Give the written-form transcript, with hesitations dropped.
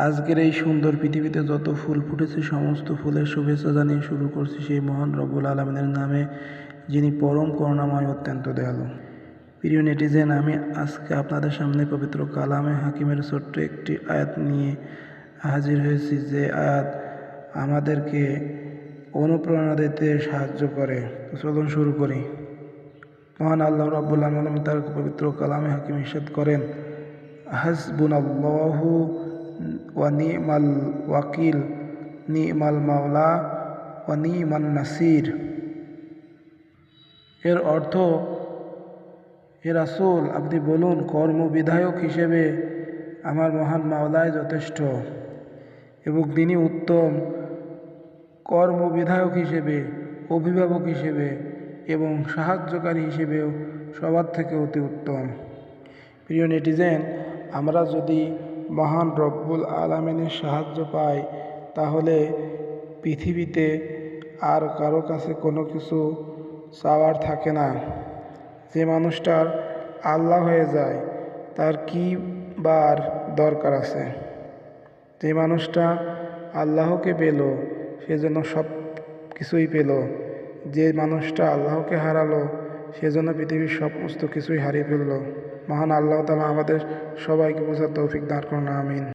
আজকের এই সুন্দর পৃথিবীতে যত ফুল ফুটেছে সমস্ত ফুলের শুভেচ্ছা জানিয়ে শুরু করছি সেই মহান রব্বুল আলামিনের নামে, যিনি পরম করুণাময় অত্যন্ত দয়ালু। প্রিয় নেটিজেন, আমি আজকে আপনাদের সামনে পবিত্র কালামে হাকিমের ছোট্ট একটি আয়াত নিয়ে হাজির হয়েছি, যে আয়াত আমাদেরকে অনুপ্রেরণা দিতে সাহায্য করে। তো চলুন শুরু করি। মহান আল্লাহ রব্বুল আলামিন তার পবিত্র কালামে হাকিম ইরশাদ করেন, হাসবুনাল্লাহু ওয়া নি'মাল ওয়াকিল, নি'মাল মাওলা ওয়া নি'মান নাসির। এর অর্থ, হে রাসূল, আপনি বলুন, কর্মবিধায়ক হিসেবে আমার মহান মাওলাই যথেষ্ট, এবং তিনি উত্তম কর্মবিধায়ক হিসেবে, অভিভাবক হিসেবে এবং সাহায্যকারী হিসেবেও সবার থেকে অতি উত্তম। প্রিয় নেটিজেন, আমরা যদি মহান রব্বুল আলামিনের সাহায্য পাই, তাহলে পৃথিবীতে আর কারো কাছে কোনো কিছু চাওয়ার থাকে না। যে মানুষটার আল্লাহ হয়ে যায়, তার কি বার দরকার আছে? যে মানুষটা আল্লাহকে পেল, সেজন্য সব কিছুই পেল। যে মানুষটা আল্লাহকে হারালো, সেজন্য পৃথিবীর সমস্ত কিছুই হারিয়ে ফেলল। মহান আল্লাহ তাআলা আমাদের সবাইকে বোঝার তৌফিক দান করুন, আমিন।